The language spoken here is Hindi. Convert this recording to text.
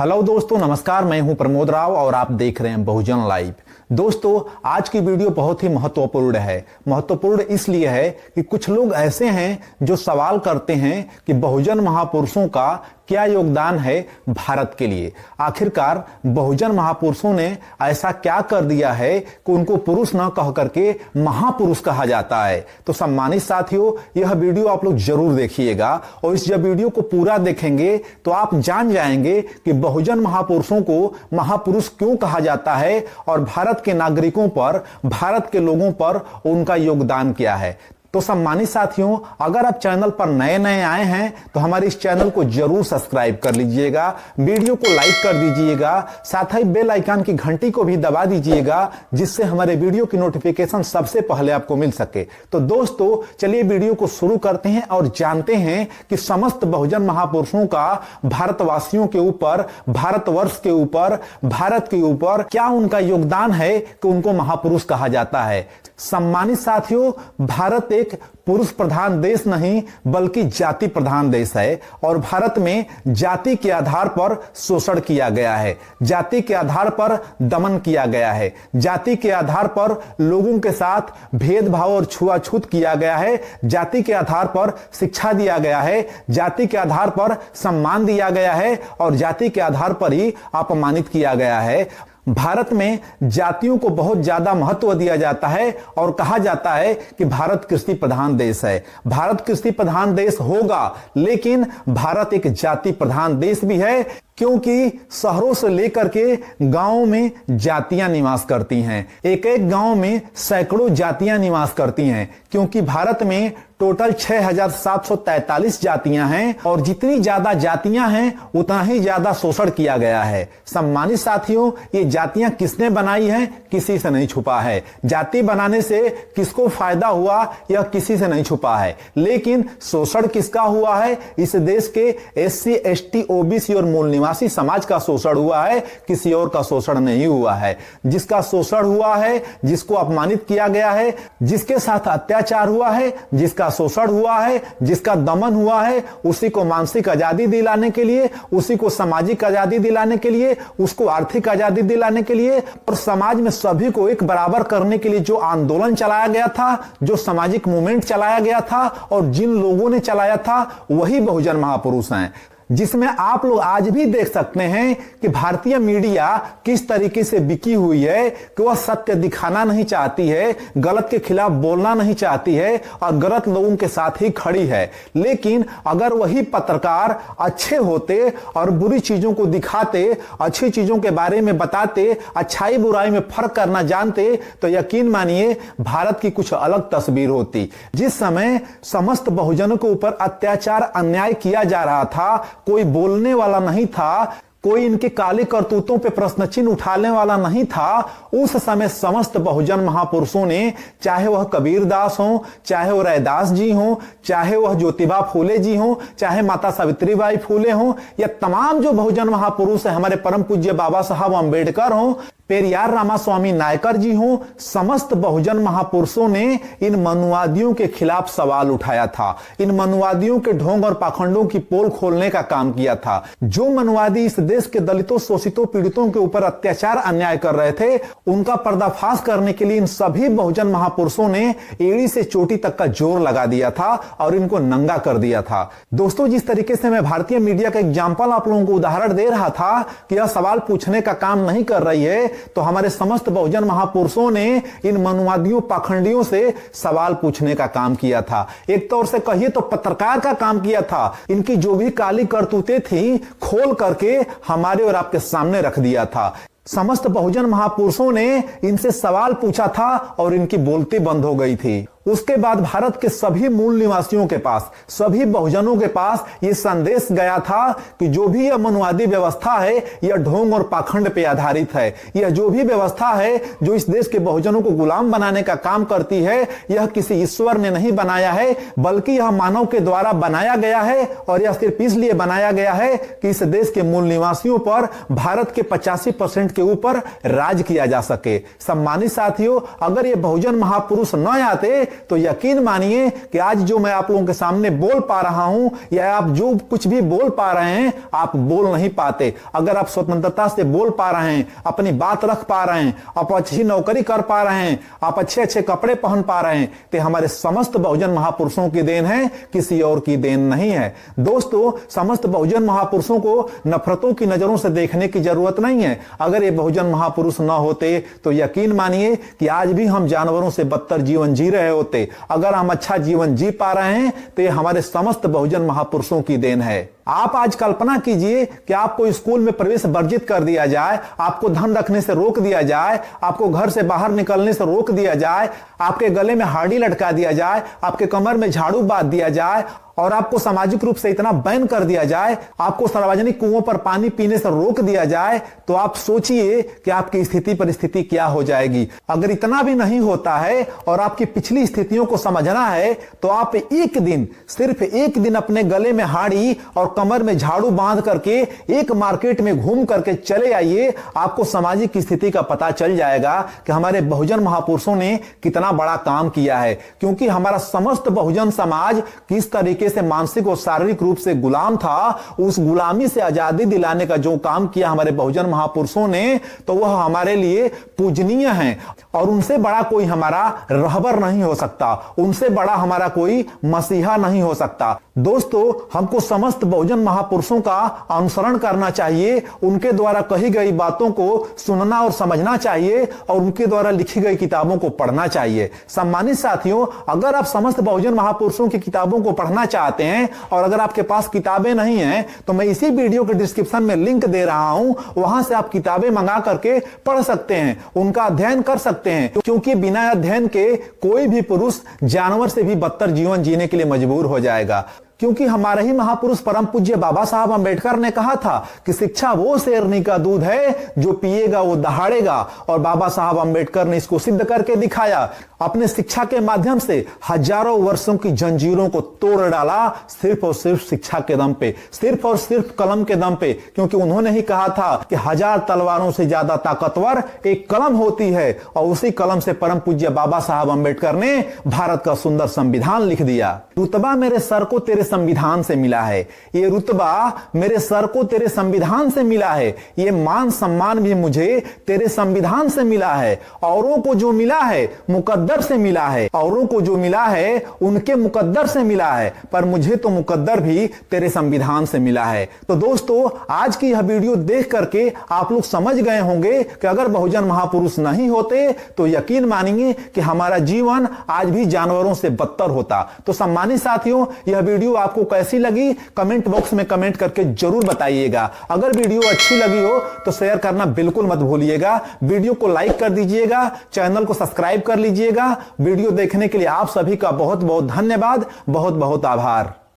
हेलो दोस्तों, नमस्कार। मैं हूं प्रमोद राव और आप देख रहे हैं बहुजन लाइव। दोस्तों, आज की वीडियो बहुत ही महत्वपूर्ण है। महत्वपूर्ण इसलिए है कि कुछ लोग ऐसे हैं जो सवाल करते हैं कि बहुजन महापुरुषों का क्या योगदान है भारत के लिए। आखिरकार बहुजन महापुरुषों ने ऐसा क्या कर दिया है कि उनको पुरुष न कह करके महापुरुष कहा जाता है। तो सम्मानित साथियों, यह वीडियो आप लोग जरूर देखिएगा और इस जब वीडियो को पूरा देखेंगे तो आप जान जाएंगे कि बहुजन महापुरुषों को महापुरुष क्यों कहा जाता है और भारत के नागरिकों पर, भारत के लोगों पर उनका योगदान क्या है। तो सम्मानित साथियों, अगर आप चैनल पर नए नए आए हैं तो हमारे इस चैनल को जरूर सब्सक्राइब कर लीजिएगा, वीडियो को लाइक कर दीजिएगा, साथ ही बेल आइकन की घंटी को भी दबा दीजिएगा जिससे हमारे वीडियो की नोटिफिकेशन सबसे पहले आपको मिल सके। तो दोस्तों, चलिए वीडियो को शुरू करते हैं और जानते हैं कि समस्त बहुजन महापुरुषों का भारतवासियों के ऊपर, भारतवर्ष के ऊपर, भारत के ऊपर क्या उनका योगदान है कि उनको महापुरुष कहा जाता है। सम्मानित साथियों, भारत एक पुरुष प्रधान देश नहीं बल्कि जाति प्रधान देश है और भारत में जाति के आधार पर शोषण किया गया है, जाति के आधार पर दमन किया गया है, जाति के आधार पर लोगों के साथ भेदभाव और छुआछूत किया गया है, जाति के आधार पर शिक्षा दिया गया है, जाति के आधार पर सम्मान दिया गया है और जाति के आधार पर ही अपमानित किया गया है। भारत में जातियों को बहुत ज्यादा महत्व दिया जाता है और कहा जाता है कि भारत कृषि प्रधान देश है। भारत कृषि प्रधान देश होगा, लेकिन भारत एक जाति प्रधान देश भी है क्योंकि शहरों से लेकर के गांवों में जातियां निवास करती हैं। एक एक गांव में सैकड़ों जातियां निवास करती हैं क्योंकि भारत में टोटल 6743 जातियां हैं और जितनी ज्यादा जातियां हैं उतना ही ज्यादा शोषण किया गया है। सम्मानित साथियों, ये जातियां किसने बनाई हैं? किसी से नहीं छुपा है। जाति बनाने से किसको फायदा हुआ यह किसी से नहीं छुपा है, लेकिन शोषण किसका हुआ है? इस देश के SC ST OBC और मूल निवासी समाज का शोषण हुआ है, किसी और का शोषण नहीं हुआ है। जिसका शोषण हुआ है, जिसको अपमानित किया गया है, जिसके साथ अत्याचार हुआ है, जिसका शोषण हुआ है, जिसका दमन हुआ है, उसी को मानसिक आजादी दिलाने के लिए, उसी को सामाजिक आजादी दिलाने के लिए, उसको आर्थिक आजादी दिलाने के लिए और समाज में सभी को एक बराबर करने के लिए जो आंदोलन चलाया गया था, जो सामाजिक मूवमेंट चलाया गया था और जिन लोगों ने चलाया था वही बहुजन महापुरुष हैं। जिसमें आप लोग आज भी देख सकते हैं कि भारतीय मीडिया किस तरीके से बिकी हुई है कि वह सत्य दिखाना नहीं चाहती है, गलत के खिलाफ बोलना नहीं चाहती है और गलत लोगों के साथ ही खड़ी है। लेकिन अगर वही पत्रकार अच्छे होते और बुरी चीजों को दिखाते, अच्छी चीजों के बारे में बताते, अच्छाई बुराई में फर्क करना जानते, तो यकीन मानिए भारत की कुछ अलग तस्वीर होती। जिस समय समस्त बहुजनों के ऊपर अत्याचार, अन्याय किया जा रहा था, कोई बोलने वाला नहीं था, कोई इनके काले करतूतों पे प्रश्न चिन्ह उठाने वाला नहीं था। उस समय समस्त बहुजन महापुरुषों ने, चाहे वह कबीरदास हो, चाहे वह रैदास जी हो, चाहे वह ज्योतिबा फूले जी हो, चाहे माता सावित्रीबाई फूले हो, या तमाम जो बहुजन महापुरुष है, हमारे परम पूज्य बाबा साहब अम्बेडकर हो, पेरियार रामास्वामी नायकर जी हो, समस्त बहुजन महापुरुषों ने इन मनुवादियों के खिलाफ सवाल उठाया था। इन मनुवादियों के ढोंग और पाखंडों की पोल खोलने का काम किया था। जो मनुवादी इस देश के दलितों, शोषितों, पीड़ितों के ऊपर अत्याचार, अन्याय कर रहे थे, उनका पर्दाफाश करने के लिए इन सभी बहुजन महापुरुषों ने एड़ी से चोटी तक का जोर लगा दिया था और इनको नंगा कर दिया था। दोस्तों, जिस तरीके से मैं भारतीय मीडिया का एग्जाम्पल आप लोगों को उदाहरण दे रहा था कि यह सवाल पूछने का काम नहीं कर रही है, तो हमारे समस्त बहुजन महापुरुषों ने इन मनुवादियों, पाखंडियों से सवाल पूछने का काम किया था। एक तौर से कहिए तो पत्रकार का काम किया था। इनकी जो भी काली करतूतें थी खोल करके हमारे और आपके सामने रख दिया था। समस्त बहुजन महापुरुषों ने इनसे सवाल पूछा था और इनकी बोलती बंद हो गई थी। उसके बाद भारत के सभी मूल निवासियों के पास, सभी बहुजनों के पास यह संदेश गया था कि जो भी यह मनुवादी व्यवस्था है यह ढोंग और पाखंड पे आधारित है। यह जो भी व्यवस्था है जो इस देश के बहुजनों को गुलाम बनाने का काम करती है, यह किसी ईश्वर ने नहीं बनाया है बल्कि यह मानव के द्वारा बनाया गया है और यह सिर्फ इसलिए बनाया गया है कि इस देश के मूल निवासियों पर भारत के 85% के ऊपर राज किया जा सके। सम्मानित साथियों, अगर ये बहुजन महापुरुष न आते तो यकीन मानिए कि आज जो मैं आप लोगों के सामने बोल पा रहा हूं या आप जो कुछ भी बोल पा रहे हैं आप बोल नहीं पाते। अगर आप स्वतंत्रता से बोल पा रहे हैं, अपनी बात रख पा रहे हैं, आप अच्छी नौकरी कर पा रहे हैं, आप अच्छे अच्छे कपड़े पहन पा रहे हैं, तो हमारे समस्त बहुजन महापुरुषों की देन है, किसी और की देन नहीं है। दोस्तों, समस्त बहुजन महापुरुषों को नफरतों की नजरों से देखने की जरूरत नहीं है। अगर ये बहुजन महापुरुष ना होते तो यकीन मानिए कि आज भी हम जानवरों से बदतर जीवन जी रहे होते। अगर हम अच्छा जीवन जी पा रहे हैं तो ये हमारे समस्त बहुजन महापुरुषों की देन है। आप आज कल्पना कीजिए कि आपको स्कूल में प्रवेश वर्जित कर दिया जाए, आपको धन रखने से रोक दिया जाए, आपको घर से बाहर निकलने से रोक दिया जाए, आपके गले में हार्डी लटका दिया जाए, आपके कमर में झाड़ू बांध दिया जाए और आपको सामाजिक रूप से इतना बैन कर दिया जाए, आपको सार्वजनिक कुओं पर पानी पीने से रोक दिया जाए, तो आप सोचिए कि आपकी स्थिति परिस्थिति क्या हो जाएगी। अगर इतना भी नहीं होता है और आपकी पिछली स्थितियों को समझना है तो आप एक दिन, सिर्फ एक दिन अपने गले में हाड़ी और कमर में झाड़ू बांध करके एक मार्केट में घूम करके चले आइए। आपको सामाजिक स्थिति का पता चल जाएगा कि हमारे बहुजन महापुरुषों ने कितना बड़ा काम किया है। क्योंकि हमारा समस्त बहुजन समाज किस तरीके से मानसिक और शारीरिक रूप से गुलाम था, उस गुलामी से आजादी दिलाने का जो काम किया हमारे बहुजन महापुरुषों ने, तो वह हमारे लिए पूजनीय है। और उनसे बड़ा कोई हमारा रहबर नहीं हो सकता, उनसे बड़ा हमारा कोई मसीहा नहीं हो सकता। दोस्तों, हमको समस्त बहुजन महापुरुषों का अनुसरण करना चाहिए, उनके द्वारा कही गई बातों को सुनना और समझना चाहिए और उनके द्वारा लिखी गई किताबों को पढ़ना चाहिए। सम्मानित साथियों, अगर आप समस्त बहुजन महापुरुषों की किताबों को पढ़ना चाहते हैं और अगर आपके पास किताबें नहीं हैं तो मैं इसी वीडियो के डिस्क्रिप्शन में लिंक दे रहा हूं, वहां से आप किताबें मंगा करके पढ़ सकते हैं, उनका अध्ययन कर सकते हैं। क्योंकि बिना अध्ययन के कोई भी पुरुष जानवर से भी बदतर जीवन जीने के लिए मजबूर हो जाएगा। क्योंकि हमारे ही महापुरुष परम पूज्य बाबा साहब अंबेडकर ने कहा था कि शिक्षा वो शेरनी का दूध है जो पिएगा वो दहाड़ेगा, और बाबा साहब अंबेडकर ने इसको सिद्ध करके दिखाया। अपने शिक्षा के माध्यम से हजारों वर्षों की जंजीरों को तोड़ डाला, सिर्फ और सिर्फ शिक्षा के दम पे, सिर्फ और सिर्फ कलम के दम पे। क्योंकि उन्होंने ही कहा था कि 1000 तलवारों से ज्यादा ताकतवर एक कलम होती है, और उसी कलम से परम पूज्य बाबा साहब अंबेडकर ने भारत का सुंदर संविधान लिख दिया। रुतबा मेरे सर को तेरे संविधान से मिला है, ये रुतबा मेरे सर को तेरे संविधान से मिला है, ये मान सम्मान भी मुझे तेरे संविधान से मिला है। औरों को जो मिला है मुकद्दर से मिला है, औरों को जो मिला है उनके मुकद्दर से मिला है, पर मुझे तो मुकद्दर भी तेरे संविधान से मिला है। तो दोस्तों, आज की यह वीडियो देख करके आप लोग समझ गए होंगे कि अगर बहुजन महापुरुष नहीं होते तो यकीन मानिए कि हमारा जीवन आज भी जानवरों से बदतर होता। तो सम्मानित साथियों, यह वीडियो आपको कैसी लगी कमेंट बॉक्स में कमेंट करके जरूर बताइएगा। अगर वीडियो अच्छी लगी हो तो शेयर करना बिल्कुल मत भूलिएगा, वीडियो को लाइक कर दीजिएगा, चैनल को सब्सक्राइब कर लीजिएगा। वीडियो देखने के लिए आप सभी का बहुत बहुत धन्यवाद, बहुत बहुत आभार।